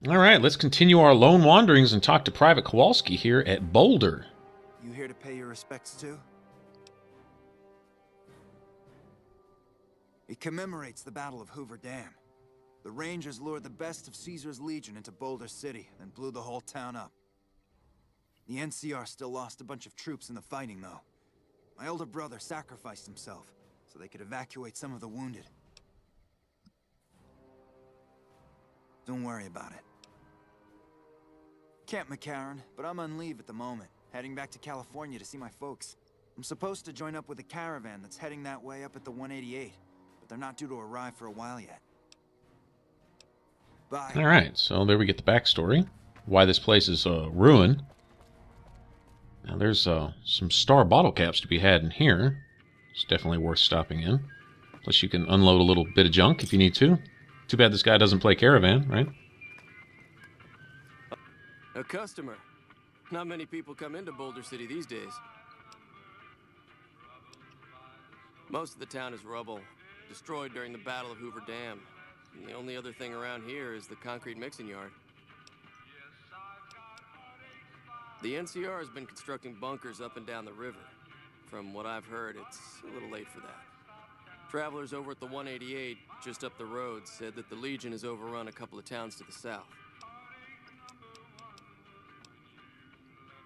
All right, let's continue our lone wanderings and talk to Private Kowalski here at Boulder. You here to pay your respects too? It commemorates the Battle of Hoover Dam. The Rangers lured the best of Caesar's Legion into Boulder City and blew the whole town up. The NCR still lost a bunch of troops in the fighting, though. My older brother sacrificed himself so they could evacuate some of the wounded. Don't worry about it. Camp McCarran, but I'm on leave at the moment, heading back to California to see my folks. I'm supposed to join up with a caravan that's heading that way up at the 188, but they're not due to arrive for a while yet. Bye. All right, so there we get the backstory. Why this place is a ruin. Now there's some star bottle caps to be had in here. It's definitely worth stopping in. Plus you can unload a little bit of junk if you need to. Too bad this guy doesn't play caravan, right? A customer. Not many people come into Boulder City these days. Most of the town is rubble, destroyed during the Battle of Hoover Dam. And the only other thing around here is the concrete mixing yard. The NCR has been constructing bunkers up and down the river. From what I've heard, it's a little late for that. Travelers over at the 188, just up the road, said that the Legion has overrun a couple of towns to the south.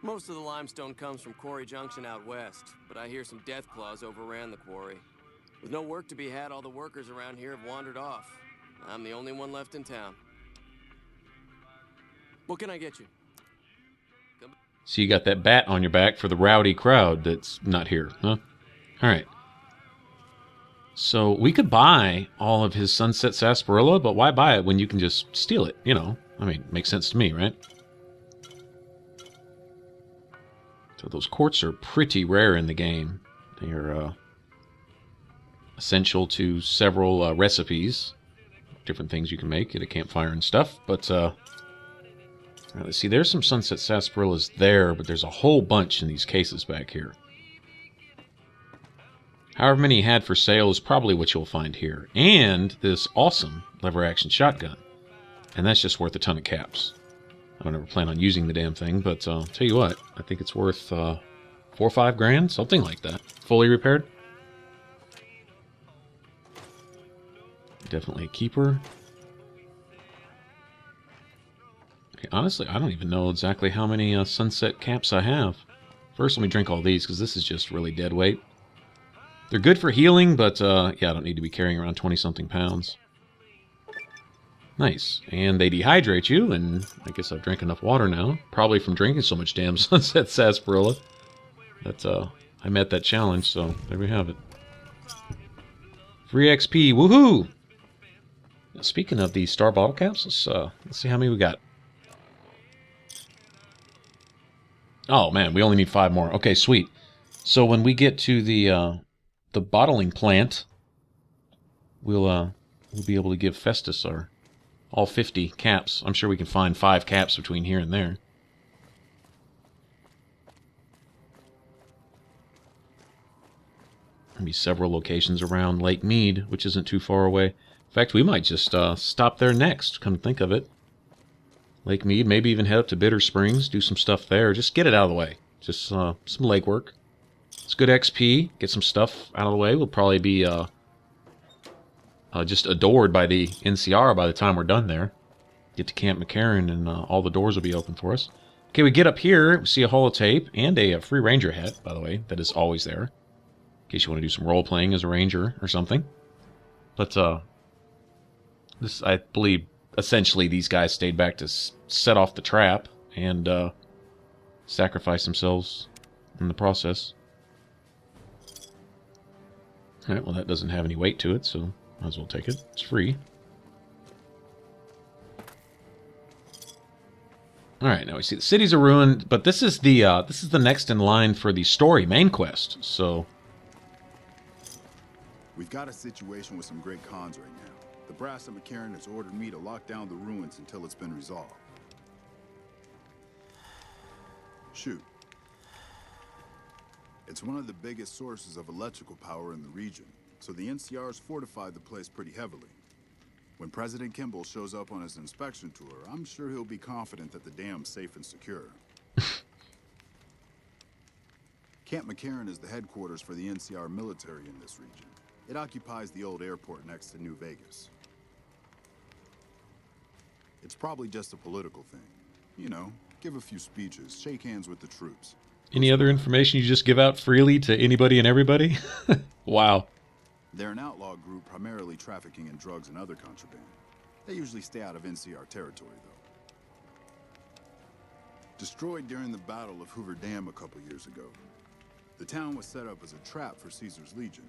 Most of the limestone comes from Quarry Junction out west, but I hear some deathclaws overran the quarry. With no work to be had, all the workers around here have wandered off. I'm the only one left in town. What can I get you? So you got that bat on your back for the rowdy crowd that's not here, huh? All right. So we could buy all of his Sunset Sarsaparilla, but why buy it when you can just steal it, you know? I mean, makes sense to me, right? So those quartz are pretty rare in the game. They are essential to several recipes. Different things you can make at a campfire and stuff, but let's see, there's some Sunset Sarsaparillas there, but there's a whole bunch in these cases back here. However many he had for sale is probably what you'll find here. And this awesome lever-action shotgun. And that's just worth a ton of caps. I don't ever plan on using the damn thing, but tell you what, I think it's worth 4 or 5 grand, something like that. Fully repaired. Definitely a keeper. Okay, honestly, I don't even know exactly how many sunset caps I have. First, let me drink all these, because this is just really dead weight. They're good for healing, but yeah, I don't need to be carrying around 20-something pounds. Nice. And they dehydrate you, and I guess I've drank enough water now. Probably from drinking so much damn Sunset Sarsaparilla. That, I met that challenge, so there we have it. Free XP, woohoo! Now, speaking of these star bottle caps, let's see how many we got. Oh man, we only need 5 more. Okay, sweet. So when we get to the bottling plant, we'll be able to give Festus our all 50 caps. I'm sure we can find 5 caps between here and there. There'll be several locations around Lake Mead, which isn't too far away. In fact, we might just stop there next, come to think of it. Lake Mead, maybe even head up to Bitter Springs, do some stuff there. Just get it out of the way. Just some legwork. It's good XP. Get some stuff out of the way. We'll probably be just adored by the NCR by the time we're done there. Get to Camp McCarran and all the doors will be open for us. Okay, we get up here. We see a holotape and a free ranger hat, by the way. That is always there. In case you want to do some role-playing as a ranger or something. But this, I believe, essentially these guys stayed back to set off the trap and sacrifice themselves in the process. Alright, well that doesn't have any weight to it, so might as well take it. It's free. Alright, now we see the cities are ruined, but this is the next in line for the story main quest, so... We've got a situation with some great cons right now. The brass at McCarran has ordered me to lock down the ruins until it's been resolved. Shoot. It's one of the biggest sources of electrical power in the region, so the NCR's fortified the place pretty heavily. When President Kimball shows up on his inspection tour, I'm sure he'll be confident that the dam's safe and secure. Camp McCarran is the headquarters for the NCR military in this region. It occupies the old airport next to New Vegas. It's probably just a political thing. You know, give a few speeches, shake hands with the troops. Any other information you just give out freely to anybody and everybody? Wow. They're an outlaw group primarily trafficking in drugs and other contraband. They usually stay out of NCR territory, though. Destroyed during the Battle of Hoover Dam a couple years ago, the town was set up as a trap for Caesar's Legion.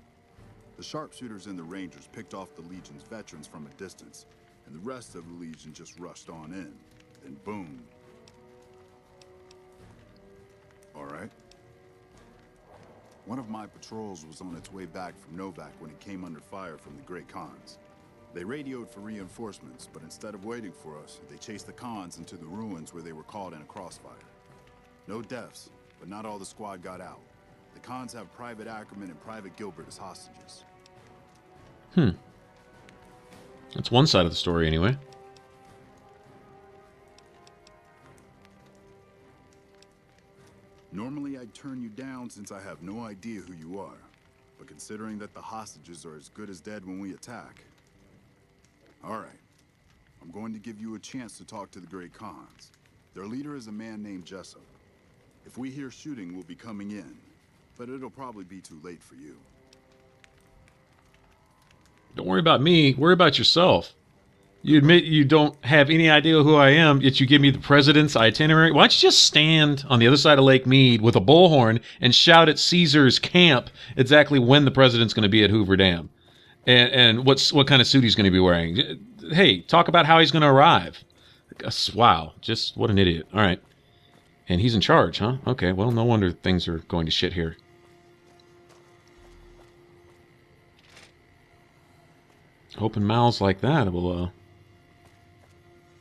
The sharpshooters and the Rangers picked off the Legion's veterans from a distance, and the rest of the Legion just rushed on in. Then boom. All right. One of my patrols was on its way back from Novak when it came under fire from the Great Khans. They radioed for reinforcements, but instead of waiting for us, they chased the Khans into the ruins where they were caught in a crossfire. No deaths, but not all the squad got out. The Khans have Private Ackerman and Private Gilbert as hostages. That's one side of the story, anyway. Normally I'd turn you down since I have no idea who you are. But considering that the hostages are as good as dead when we attack... All right. I'm going to give you a chance to talk to the Great Khans. Their leader is a man named Jessup. If we hear shooting, we'll be coming in. But it'll probably be too late for you. Don't worry about me. Worry about yourself. You admit you don't have any idea who I am, yet you give me the president's itinerary. Why don't you just stand on the other side of Lake Mead with a bullhorn and shout at Caesar's camp exactly when the president's going to be at Hoover Dam, and what kind of suit he's going to be wearing. Hey, talk about how he's going to arrive. Wow, just what an idiot. All right, and he's in charge, huh? Okay, well, no wonder things are going to shit here. Open mouths like that will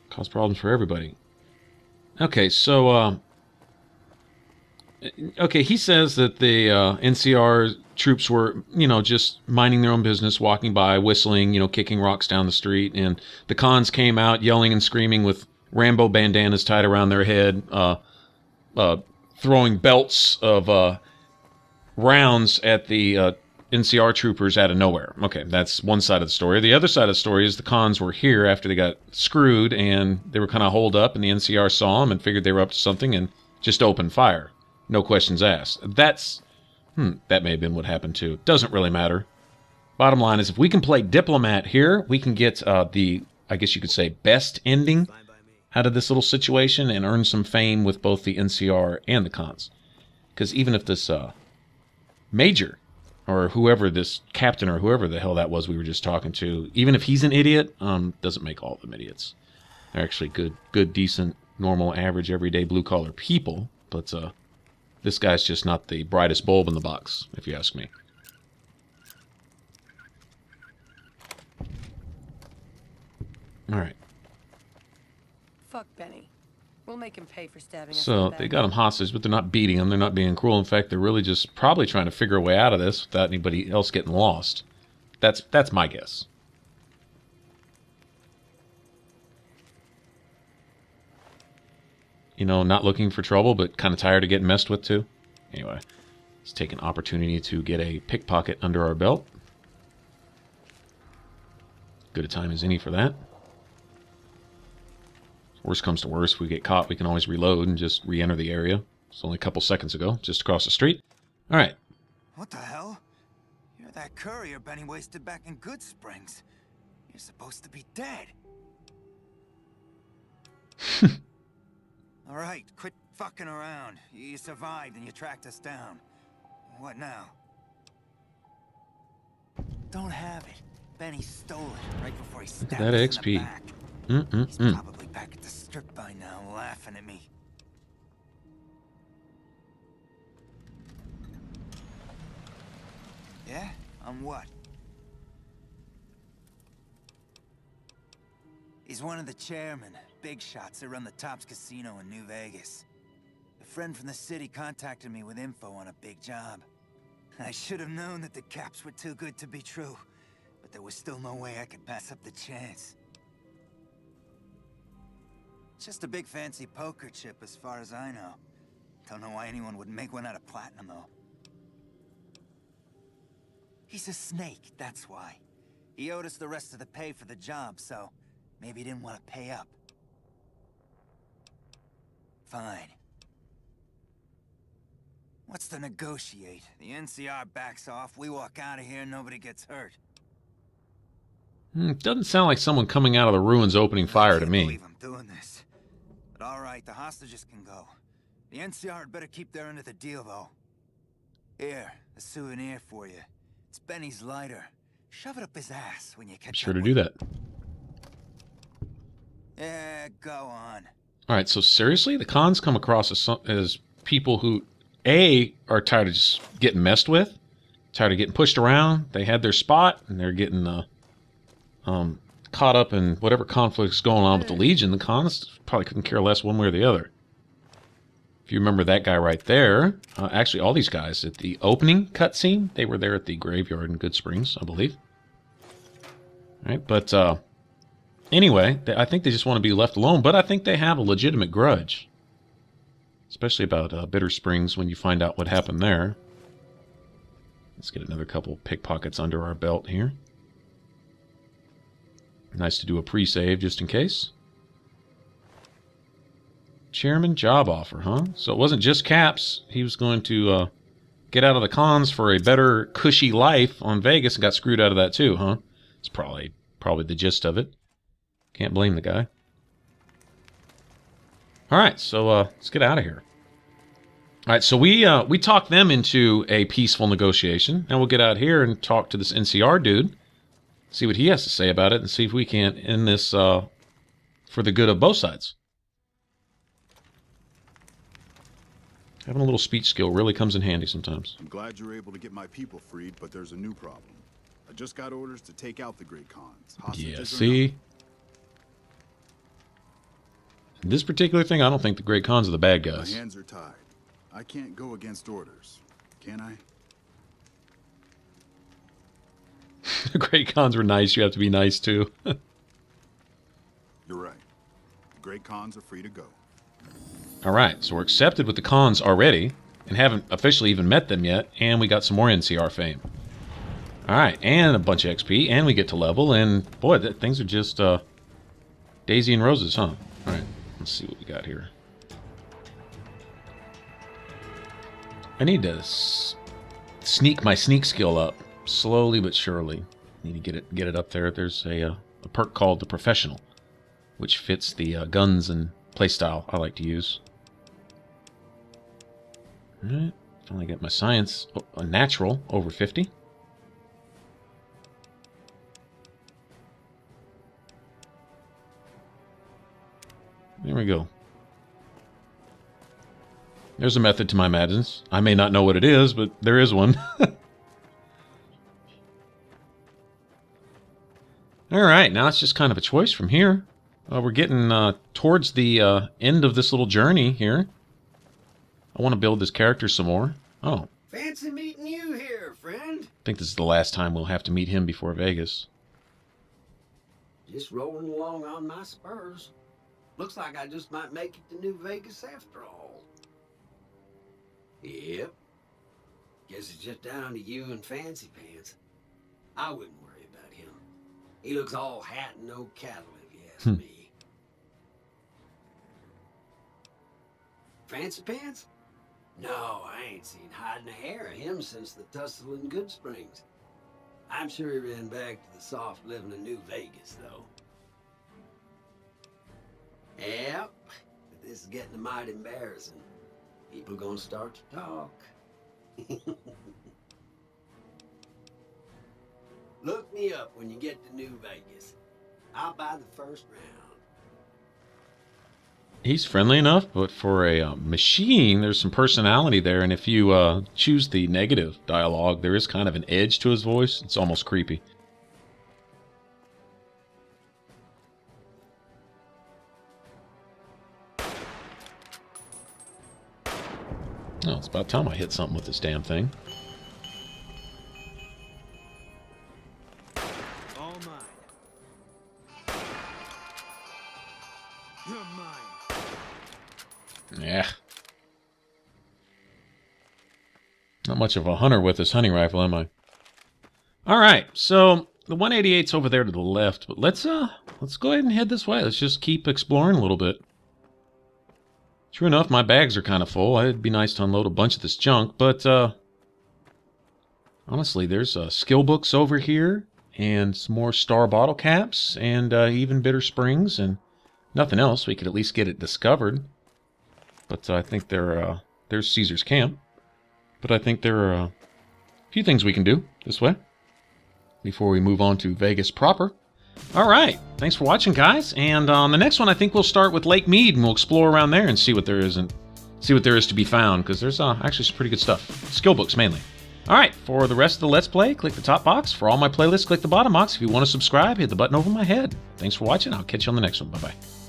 cause problems for everybody. Okay, so okay, he says that the NCR troops were, just minding their own business, walking by, whistling, kicking rocks down the street, and the Khans came out yelling and screaming with Rambo bandanas tied around their head, throwing belts of rounds at the NCR troopers out of nowhere. Okay, that's one side of the story. The other side of the story is the Khans were here after they got screwed, and they were kind of holed up, and the NCR saw them and figured they were up to something and just opened fire. No questions asked. That may have been what happened too. Doesn't really matter. Bottom line is, if we can play Diplomat here, we can get the, I guess you could say, best ending out of this little situation and earn some fame with both the NCR and the Khans. Because even if this Major, or whoever, this captain or whoever the hell that was we were just talking to, even if he's an idiot, doesn't make all of them idiots. They're actually good, decent, normal, average, everyday, blue-collar people, but this guy's just not the brightest bulb in the box, if you ask me. All right. Fuck Benny. We'll make him pay for stabbing us. So they got him hostage, but they're not beating him. They're not being cruel. In fact, they're really just probably trying to figure a way out of this without anybody else getting lost. That's my guess. Not looking for trouble, but kind of tired of getting messed with too. Anyway, let's take an opportunity to get a pickpocket under our belt. Good a time as any for that. Worst comes to worst, if we get caught, we can always reload and just re-enter the area. It's only a couple seconds ago, just across the street. All right. What the hell? You're that courier Benny wasted back in Good Springs. You're supposed to be dead. All right, quit fucking around. You survived and you tracked us down. What now? Don't have it. Benny stole it right before he stabbed that us in the XP. back. He's probably back at the strip by now, laughing at me. Yeah? On what? He's one of the chairmen, big shots that run the Tops Casino in New Vegas. A friend from the city contacted me with info on a big job. I should have known that the caps were too good to be true, but there was still no way I could pass up the chance. Just a big fancy poker chip as far as I know. Don't know why anyone would make one out of platinum, though. He's a snake, that's why. He owed us the rest of the pay for the job, so maybe he didn't want to pay up. Fine. What's to negotiate? The NCR backs off, we walk out of here, nobody gets hurt. Doesn't sound like someone coming out of the ruins opening fire to I can't me. believe I'm doing this. But all right, the hostages can go. The NCR had better keep their end of the deal, though. Here, a souvenir for you. It's Benny's lighter. Shove it up his ass when you catch Sure up to with do him. that. Yeah, go on. All right, so seriously, the cons come across as people who, A, are tired of just getting messed with, tired of getting pushed around. They had their spot, and they're getting caught up in whatever conflict's going on with the Legion. The cons probably couldn't care less one way or the other. If you remember that guy right there, actually all these guys at the opening cutscene, they were there at the graveyard in Good Springs, I believe. All right, but anyway, I think they just want to be left alone, but I think they have a legitimate grudge. Especially about Bitter Springs when you find out what happened there. Let's get another couple pickpockets under our belt here. Nice to do a pre-save just in case. Chairman job offer, huh? So it wasn't just Caps. He was going to get out of the cons for a better, cushy life on Vegas and got screwed out of that too, huh? It's probably the gist of it. Can't blame the guy. All right, so let's get out of here. All right, so we talked them into a peaceful negotiation. Now we'll get out here and talk to this NCR dude, see what he has to say about it, and see if we can't end this for the good of both sides. Having a little speech skill really comes in handy sometimes. I'm glad you're able to get my people freed, but there's a new problem. I just got orders to take out the Great Khans. Hostages Yeah, or see? In this particular thing, I don't think the Great Khans are the bad not. My guys. hands are tied. I can't go against orders, can I? The Great Khans were nice. You have to be nice too. You're right. The Great Khans are free to go. All right, so we're accepted with the cons already and haven't officially even met them yet, and we got some more NCR fame. All right, and a bunch of XP, and we get to level, and boy, things are just daisy and roses, huh? All right, let's see what we got here. I need to sneak my sneak skill up slowly but surely. Need to get it up there. There's a perk called the Professional, which fits the guns and playstyle I like to use. Alright, finally got my science a natural over 50. There we go. There's a method to my madness. I may not know what it is, but there is one. Alright, now it's just kind of a choice from here. We're getting towards the end of this little journey here. I want to build this character some more. Oh. Fancy meeting you here, friend. I think this is the last time we'll have to meet him before Vegas. Just rolling along on my spurs. Looks like I just might make it to New Vegas after all. Yep. Guess it's just down to you and Fancy Pants. I wouldn't worry about him. He looks all hat and no cattle, if you ask me. Fancy Pants? No, I ain't seen hide nor hair of him since the tussle in Good Springs. I'm sure he ran back to the soft living of New Vegas, though. Yep, but this is getting mighty embarrassing. People gonna start to talk. Look me up when you get to New Vegas. I'll buy the first round. He's friendly enough, but for a machine, there's some personality there, and if you choose the negative dialogue, there is kind of an edge to his voice. It's almost creepy. Oh, it's about time I hit something with this damn thing. All mine. You're mine. Yeah. Not much of a hunter with this hunting rifle, am I? Alright, so the 188's over there to the left, but let's go ahead and head this way. Let's just keep exploring a little bit. True enough, my bags are kind of full. It'd be nice to unload a bunch of this junk, but honestly, there's skill books over here, and some more star bottle caps, and even bitter springs, and nothing else. We could at least get it discovered. But I think there's Caesar's camp. But I think there are a few things we can do this way before we move on to Vegas proper. All right, thanks for watching, guys. And on the next one, I think we'll start with Lake Mead, and we'll explore around there and see what there is to be found, because there's actually some pretty good stuff. Skill books, mainly. All right, for the rest of the Let's Play, click the top box. For all my playlists, click the bottom box. If you want to subscribe, hit the button over my head. Thanks for watching. I'll catch you on the next one. Bye-bye.